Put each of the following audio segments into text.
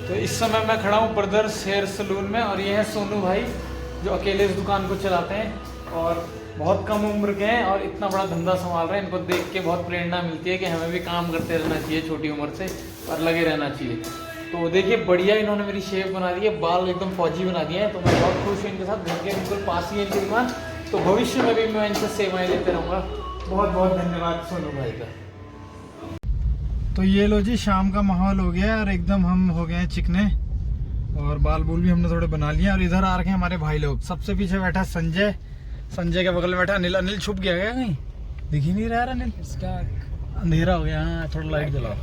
तो इस समय मैं खड़ा हूँ ब्रदर्स हेयर सलून में और ये है सोनू भाई जो अकेले इस दुकान को चलाते हैं और बहुत कम उम्र के हैं और इतना बड़ा धंधा संभाल रहे हैं। इनको देख के बहुत प्रेरणा मिलती है कि हमें भी काम करते रहना चाहिए छोटी उम्र से और लगे रहना चाहिए। तो देखिए बढ़िया इन्होंने मेरी शेप बना दी है, बाल एकदम फौजी बना दिए हैं। तो मैं बहुत खुश हूँ इनके साथ, घर के बिल्कुल पास ही है इनकी दुकान। तो भविष्य में भी मैं इनसे सेवाएँ लेते रहूँगा। बहुत बहुत धन्यवाद सोनू भाई का। तो ये लो जी, शाम का माहौल हो गया और एकदम हम हो गए हैं चिकने और बाल बूल भी हमने थोड़े बना लिए। और इधर आ रखे हैं हमारे भाई लोग। सबसे पीछे बैठा संजय, संजय के बगल में बैठा अनिल। अनिल छुप गया क्या कहीं? दिख ही नहीं रहा अनिल, इसका अंधेरा हो गया। हाँ थोड़ा लाइट जलाओ।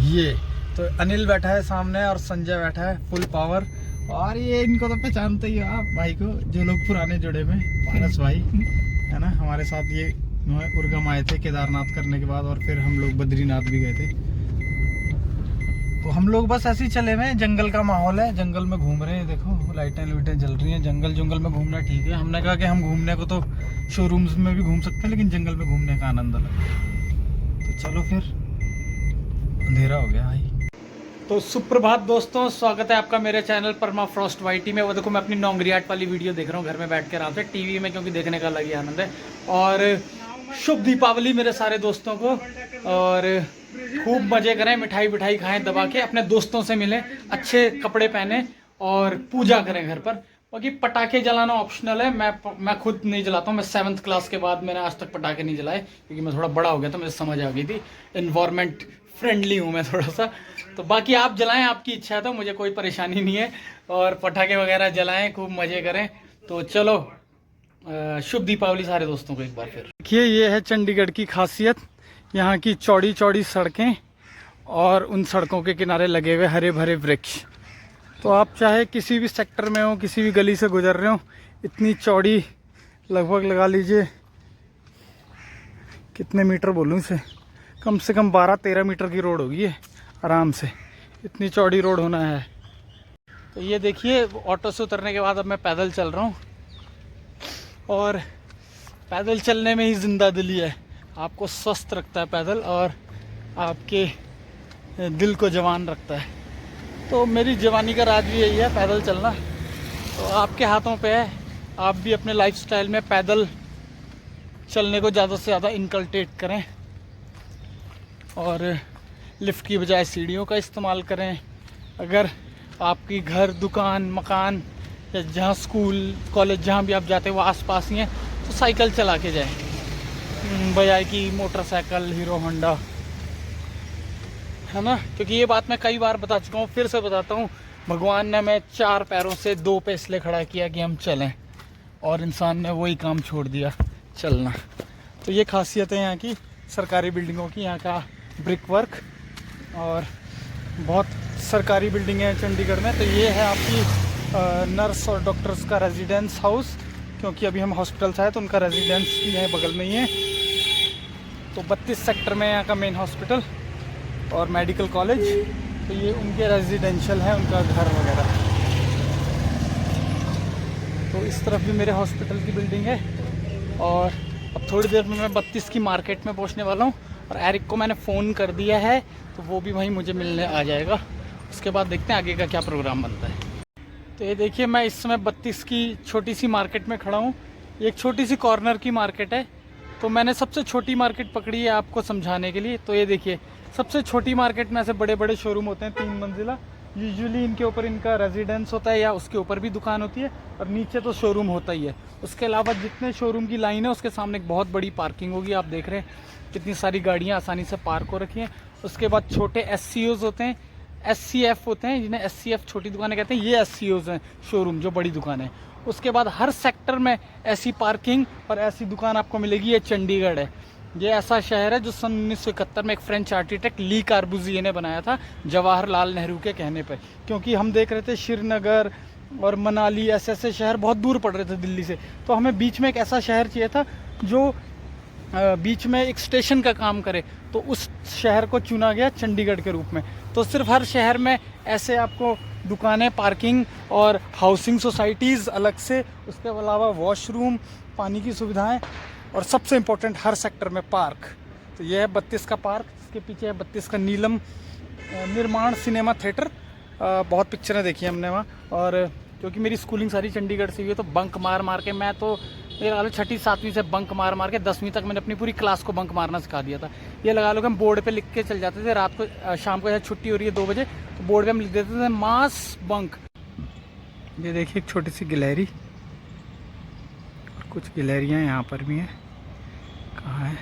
ये तो अनिल बैठा है सामने और संजय बैठा है फुल पावर। और ये इनको तो पहचानते ही हो आप भाई को, जो लोग पुराने जुड़े में, पारस भाई है ना। हमारे साथ ये उर्गम आए थे केदारनाथ करने के बाद और फिर हम लोग बद्रीनाथ भी गए थे। तो हम लोग बस ऐसे ही चले हुए हैं। जंगल का माहौल है, जंगल में घूम रहे हैं। देखो लाइटें लुइटें जल रही हैं। जंगल में घूमना ठीक है। हमने कहा कि हम घूमने को तो शोरूम्स में भी घूम सकते हैं लेकिन जंगल में घूमने का आनंद अलग है। तो चलो फिर, अंधेरा हो गया भाई। तो सुप्रभात दोस्तों, स्वागत है आपका मेरे चैनल परमा फ्रॉस्ट वाईटी में। वो देखो मैं अपनी नौंगरी आर्ट वाली वीडियो देख रहा हूँ घर में बैठ के आराम से टीवी में, क्योंकि देखने का अलग ही आनंद है। और शुभ दीपावली मेरे सारे दोस्तों को, और खूब मजे करें, मिठाई विठाई खाएं दबा के, अपने दोस्तों से मिलें, अच्छे कपड़े पहने और पूजा करें घर पर। बाकी पटाखे जलाना ऑप्शनल है। मैं खुद नहीं जलाता हूँ। मैं 7th क्लास के बाद मैंने आज तक पटाखे नहीं जलाए, क्योंकि मैं थोड़ा बड़ा हो गया था, मुझे समझ आ गई थी। इन्वायरमेंट फ्रेंडली हूँ मैं थोड़ा सा। तो बाकी आप जलाएं, आपकी इच्छा है, तो मुझे कोई परेशानी नहीं है। और पटाखे वगैरह जलाएं, खूब मजे करें। तो चलो शुभ दीपावली सारे दोस्तों को एक बार फिर। देखिए ये है चंडीगढ़ की खासियत, यहाँ की चौड़ी चौड़ी सड़कें और उन सड़कों के किनारे लगे हुए हरे भरे वृक्ष। तो आप चाहे किसी भी सेक्टर में हो, किसी भी गली से गुजर रहे हो, इतनी चौड़ी, लगभग लगा लीजिए कितने मीटर बोलूँ इसे, कम से कम 12-13 मीटर की रोड होगी ये आराम से। इतनी चौड़ी रोड होना है। तो ये देखिए ऑटो से उतरने के बाद अब मैं पैदल चल रहा हूँ और पैदल चलने में ही जिंदा दिली है। आपको स्वस्थ रखता है पैदल और आपके दिल को जवान रखता है। तो मेरी जवानी का राज भी यही है, पैदल चलना। तो आपके हाथों पे है, आप भी अपने लाइफस्टाइल में पैदल चलने को ज़्यादा से ज़्यादा इनकल्टेट करें और लिफ्ट की बजाय सीढ़ियों का इस्तेमाल करें। अगर आपकी घर, दुकान, मकान या जहाँ स्कूल, कॉलेज, जहाँ भी आप जाते हैं वो आसपास ही हैं, तो साइकिल चला के जाएं बजाय कि मोटरसाइकिल, हीरो होंडा, है ना। क्योंकि ये बात मैं कई बार बता चुका हूँ, फिर से बताता हूँ। भगवान ने हमें 4 पैरों से 2 पे इसलिए खड़ा किया कि हम चलें, और इंसान ने वही काम छोड़ दिया, चलना। तो ये खासियत है यहाँ की सरकारी बिल्डिंगों की, यहाँ का ब्रिक वर्क। और बहुत सरकारी बिल्डिंग है चंडीगढ़ में। तो ये है आपकी नर्स और डॉक्टर्स का रेजिडेंस हाउस, क्योंकि अभी हम हॉस्पिटल से आए तो उनका रेजिडेंस भी है बगल में ही है। तो 32 सेक्टर में यहाँ का मेन हॉस्पिटल और मेडिकल कॉलेज। तो ये उनके रेजिडेंशियल है, उनका घर वगैरह। तो इस तरफ भी मेरे हॉस्पिटल की बिल्डिंग है। और अब थोड़ी देर में मैं 32 की मार्केट में पहुँचने वाला हूँ और एरिक को मैंने फ़ोन कर दिया है, तो वो भी वहीं मुझे मिलने आ जाएगा। उसके बाद देखते हैं आगे का क्या प्रोग्राम बनता है। तो ये देखिए मैं इस समय 32 की छोटी सी मार्केट में खड़ा हूँ। ये एक छोटी सी कॉर्नर की मार्केट है, तो मैंने सबसे छोटी मार्केट पकड़ी है आपको समझाने के लिए। तो ये देखिए सबसे छोटी मार्केट में ऐसे बड़े बड़े शोरूम होते हैं 3 मंजिला। यूजुअली इनके ऊपर इनका रेजिडेंस होता है या उसके ऊपर भी दुकान होती है, और नीचे तो शोरूम होता ही है। उसके अलावा जितने शोरूम की लाइन है उसके सामने एक बहुत बड़ी पार्किंग होगी। आप देख रहे हैं कितनी सारी गाड़ियाँ आसानी से पार्क हो रखी हैं। उसके बाद छोटे SCOs होते हैं, SCF होते हैं, जिन्हें SCF छोटी दुकानें कहते हैं। ये SCOs हैं शोरूम, जो बड़ी दुकान है। उसके बाद हर सेक्टर में ऐसी पार्किंग और ऐसी दुकान आपको मिलेगी। ये चंडीगढ़ है। ये ऐसा शहर है जो सन 1971 में एक फ्रेंच आर्किटेक्ट ली कार्बुजिए ने बनाया था, जवाहरलाल नेहरू के कहने पर। क्योंकि हम देख रहे थे श्रीनगर और मनाली, ऐसे शहर बहुत दूर पड़ रहे थे दिल्ली से। तो हमें बीच में एक ऐसा शहर चाहिए था जो बीच में एक स्टेशन का काम करे। तो उस शहर को चुना गया चंडीगढ़ के रूप में। तो सिर्फ हर शहर में ऐसे आपको दुकानें, पार्किंग और हाउसिंग सोसाइटीज़ अलग से, उसके अलावा वॉशरूम, पानी की सुविधाएं, और सबसे इम्पोर्टेंट हर सेक्टर में पार्क। तो ये है 32 का पार्क, इसके पीछे है 32 का नीलम निर्माण सिनेमा थिएटर। बहुत पिक्चरें देखी हमने वहाँ। और क्योंकि मेरी स्कूलिंग सारी चंडीगढ़ से हुई है तो बंक मार मार के मैं तो ये लगा लो 6ठी 7वीं से बंक मार मार के 10वीं तक मैंने अपनी पूरी क्लास को बंक मारना सिखा दिया था। ये लगा लो कि हम बोर्ड पे लिख के चल जाते थे, रात को शाम को जैसे छुट्टी हो रही है 2 बजे तो बोर्ड पे हम लिख देते थे मास बंक। ये देखिए एक छोटी सी गिलहरी, और कुछ गिलहरियाँ यहाँ पर भी हैं। कहाँ है?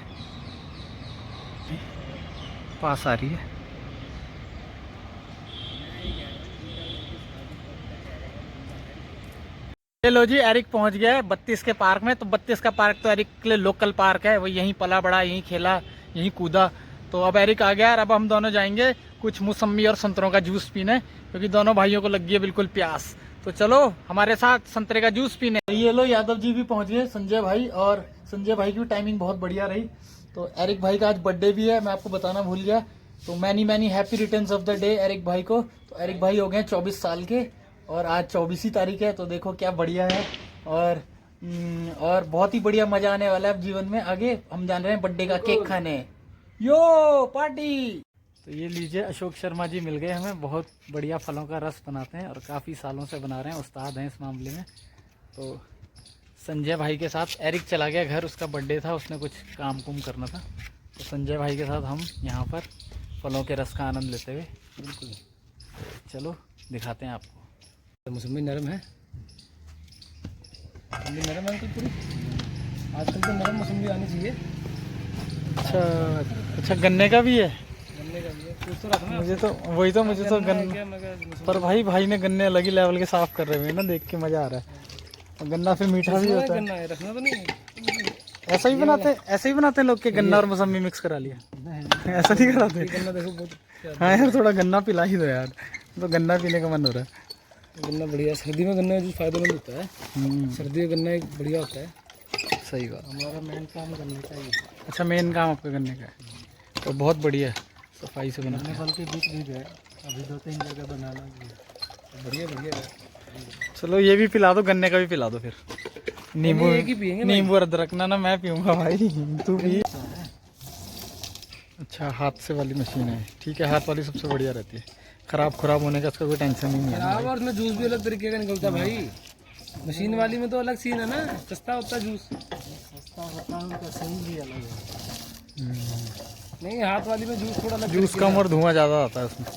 पास आ रही है। लो जी, एरिक पहुंच गया है 32 के पार्क में। तो 32 का पार्क तो एरिक के लिए लोकल पार्क है, वो यहीं पला बड़ा, यहीं खेला, यहीं कूदा। तो अब एरिक आ गया और अब हम दोनों जाएंगे कुछ मौसम्मी और संतरों का जूस पीने, क्योंकि दोनों भाइयों को लगी है बिल्कुल प्यास। तो चलो हमारे साथ संतरे का जूस पीने। ये लो यादव जी भी पहुंच गए, संजय भाई, और संजय भाई की टाइमिंग बहुत बढ़िया रही। तो एरिक भाई का आज बर्थडे भी है, मैं आपको बताना भूल गया। तो many happy returns of the day Eric भाई को। तो एरिक भाई हो गए 24 साल के और आज 24 तारीख है। तो देखो क्या बढ़िया है, और बहुत ही बढ़िया मजा आने वाला है अब जीवन में। आगे हम जान रहे हैं बर्थडे का केक खाने, यो पार्टी। तो ये लीजिए, अशोक शर्मा जी मिल गए हमें, बहुत बढ़िया फलों का रस बनाते हैं और काफ़ी सालों से बना रहे हैं, उस्ताद हैं इस मामले में। तो संजय भाई के साथ एरिक चला गया घर, उसका बर्थडे था, उसने कुछ काम कुम करना था। तो संजय भाई के साथ हम यहाँ पर फलों के रस का आनंद लेते हुए, बिल्कुल चलो दिखाते हैं आपको। मौसमी नरम है, नरम है पूरी। आजकल तो नरम मौसमी आनी चाहिए। अच्छा गन्ने का भी है? गन्ने का भी है, कुछ तो रखना। मुझे तो वही तो, मुझे तो गन्ने, पर भाई ने गन्ने अलग ही लेवल के साफ कर रहे हैं ना, देख के मजा आ रहा है। गन्ना फिर मीठा भी होता है। गन्ना है, रखना तो नहीं। ऐसा ही बनाते हैं लोग के गन्ना और मौसमी मिक्स करा लिया, ऐसा नहीं कराते? गन्ना देखो बहुत। हाँ यार, थोड़ा गन्ना पिला ही दो यार, तो गन्ना पीने का मन हो रहा है। गन्ना बढ़िया, सर्दी में गन्ना जो फायदेमंद होता है। सर्दी में गन्ना एक बढ़िया होता है। सही बात। हमारा मेन काम गन्ने का ही है। अच्छा, मेन काम आपका गन्ने का है, तो बहुत बढ़िया है, सफाई से बनाना। फल के बीच भी है, अभी 2-3 जगह बनाना भी है। बढ़िया है। चलो ये भी पिला दो, गन्ने का भी पिला दो फिर। नींबू और अदरक ना मैं पीऊँगा भाई, तू पी। अच्छा, हाथ से वाली मशीन है, ठीक है, हाथ वाली सबसे बढ़िया रहती है। खराब होने का इसका कोई टेंशन ही नहीं है। खराब, और उसमें जूस भी अलग तरीके का निकलता है भाई। मशीन वाली में तो अलग सीन है ना, सस्ता होता है जूस। सस्ता होता है, उनका सही भी अलग है। नहीं, हाथ वाली में जूस थोड़ा अलग, जूस कम और धुआं ज़्यादा आता है उसमें।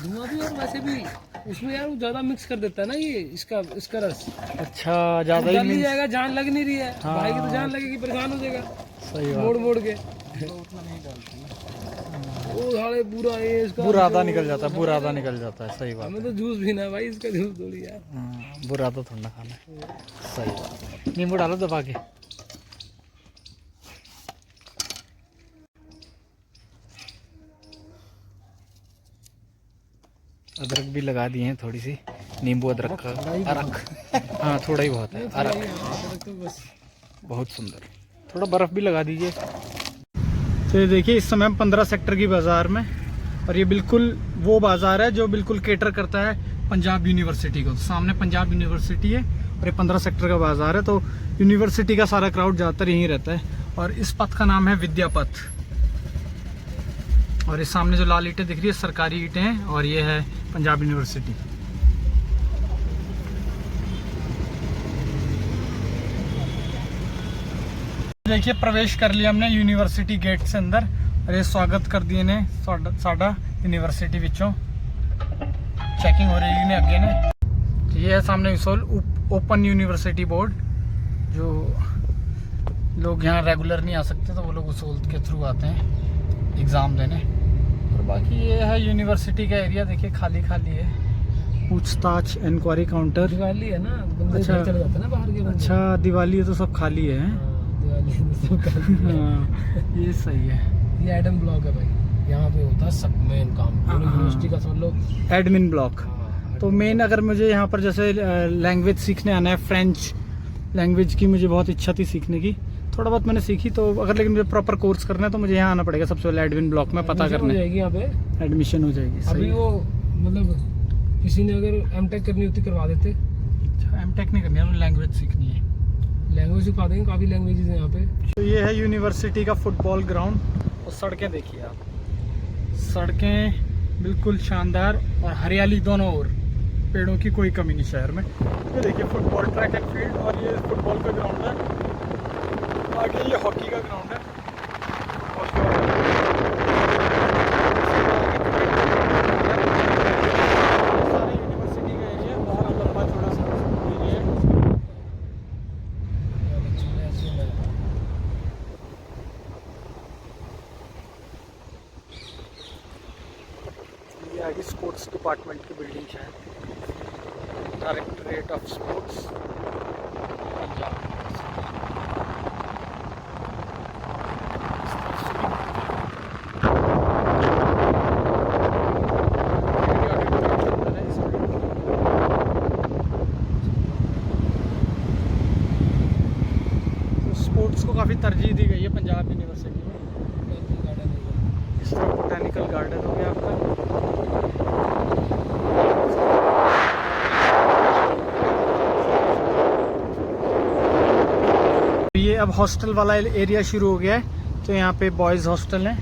धुआं भी, और वैसे भी उसमें यार ज़्यादा मिक्स कर देता है ना ये, इसका रस। अच्छा, ज़्यादा ही नहीं जाएगा, जान लग नहीं रही है। हाँ, भाई की तो जान लगेगी, परेशान हो जाएगा। सही बात। मोड़ के उतना नहीं डालती, वो साले पूरा ये इसका बुरादा निकल जाता है, बुरादा निकल जाता है। सही बात। हमें तो जूस पीना है भाई, इसका जूस थोड़ी यार। बुरादा थोड़ा खाना है। सही बात। नींबू डालो दबा के। अदरक भी लगा दिए हैं थोड़ी सी, नींबू अदरक का अरक। हाँ, थोड़ा ही बहुत है अरक, तो बस बहुत सुंदर। थोड़ा बर्फ़ भी लगा दीजिए। तो ये देखिए, इस समय हम 15 सेक्टर की बाज़ार में, और ये बिल्कुल वो बाज़ार है जो बिल्कुल केटर करता है पंजाब यूनिवर्सिटी को। सामने पंजाब यूनिवर्सिटी है और ये 15 सेक्टर का बाज़ार है। तो यूनिवर्सिटी का सारा क्राउड ज़्यादातर यहीं रहता है, और इस पथ का नाम है विद्या पथ। और इस सामने जो लाल ईंटें दिख रही है सरकारी ईंटें हैं, और ये है पंजाब यूनिवर्सिटी। देखिए, प्रवेश कर लिया हमने यूनिवर्सिटी गेट से अंदर, और ये स्वागत कर दिए ने साडा यूनिवर्सिटी विचों। चेकिंग हो रही है अगे ने। तो ये है सामने विसोल ओपन यूनिवर्सिटी बोर्ड, जो लोग यहाँ रेगुलर नहीं आ सकते तो वो लोग विसोल के थ्रू आते हैं एग्ज़ाम देने। और बाकी ये है यूनिवर्सिटी का एरिया, देखिए खाली है। पूछताछ इंक्वायरी काउंटर, दिवाली है ना, अच्छा चले जाते हैं ना बाहर के। अच्छा, दिवाली है तो सब खाली है। हाँ, ये सही है। ये एडम ब्लॉक है भाई, यहाँ पे होता है सब मेन काम यूनिवर्सिटी का, सब लोग एडमिन ब्लॉक। तो मेन, अगर मुझे यहाँ पर जैसे लैंग्वेज सीखने आना है, फ्रेंच लैंग्वेज की मुझे बहुत इच्छा थी सीखने की, थोड़ा बहुत मैंने सीखी। तो अगर लेकिन मुझे प्रॉपर कोर्स करना है तो मुझे यहाँ आना पड़ेगा सबसे पहले एडमिन ब्लॉक में, पता करना है। यहाँ पे एडमिशन हो जाएगी। अभी वो मतलब किसी ने अगर एमटेक करनी होती करवा देते। अच्छा, एमटेक नहीं करनी है, लैंग्वेज सीखनी है। लैंग्वेज सिखा देंगे, काफ़ी लैंग्वेजेस हैं यहाँ पे। तो ये है यूनिवर्सिटी का फुटबॉल ग्राउंड, और सड़कें देखिए आप, सड़कें बिल्कुल शानदार, और हरियाली दोनों ओर, पेड़ों की कोई कमी नहीं शहर में। ये देखिए फुटबॉल ट्रैक एंड फील्ड, और ये फुटबॉल का ग्राउंड है, आगे ये हॉकी का ग्राउंड है। सारे यूनिवर्सिटी का एरिया, बहुत लंबा चौड़ा सा एरिया है। ये आगे स्पोर्ट्स डिपार्टमेंट की बिल्डिंग है, directorate of sports Punjab. Sports को काफ़ी तरजीह दी गई है पंजाब यूनिवर्सिटी में। इस तरह बोटेनिकल गार्डन हो गया आपका। ये अब हॉस्टल वाला एरिया शुरू हो गया है, तो यहाँ पे बॉयज़ हॉस्टल है,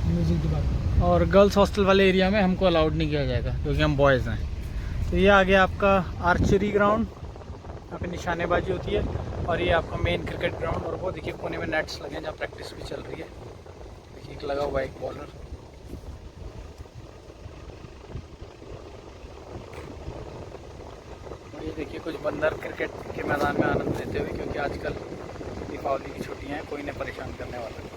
म्यूजिक डिपार्टमेंट, और गर्ल्स हॉस्टल वाले एरिया में हमको अलाउड नहीं किया जाएगा क्योंकि हम बॉयज़ हैं। तो ये आ गया आपका आर्चरी ग्राउंड, यहाँ पे निशानेबाजी होती है, और ये आपका मेन क्रिकेट ग्राउंड, और वो देखिए कोने में नेट्स लगे हैं जहाँ प्रैक्टिस भी चल रही है। देखिए एक लगा हुआ है एक बॉलर। और ये देखिए कुछ बंदर क्रिकेट के मैदान में आनंद लेते हुए, क्योंकि आजकल दीपावली की छुट्टियाँ हैं, कोई ने परेशान करने वाला नहीं।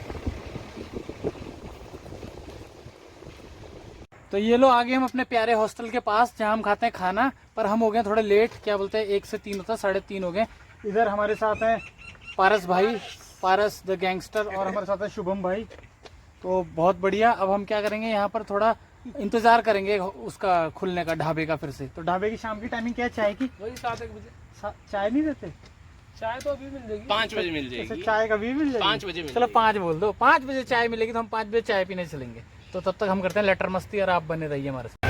तो ये लो आगे हम अपने प्यारे हॉस्टल के पास, जहाँ हम खाते हैं खाना, पर हम हो गए थोड़े लेट। क्या बोलते हैं 1 से 3 होता है, 3:30 हो गए। इधर हमारे साथ हैं पारस भाई, पारस द गैंगस्टर, और हमारे साथ है शुभम भाई। तो बहुत बढ़िया। अब हम क्या करेंगे, यहाँ पर थोड़ा इंतज़ार करेंगे उसका खुलने का, ढाबे का फिर से। तो ढाबे की शाम की टाइमिंग क्या है चाय की? वही 7-1 बजे। चाय नहीं देते? चाय तो अभी मिल जाएगी, 5 बजे मिल जाएगी। अच्छा, चाय कभी मिल जाएगी? 5 बजे मिल चलो 5 बोल दो, 5 बजे चाय मिलेगी, तो हम 5 बजे चाय पीने चलेंगे। तो तब तक हम करते हैं लेटर मस्ती, और आप बने रहिए हमारे साथ।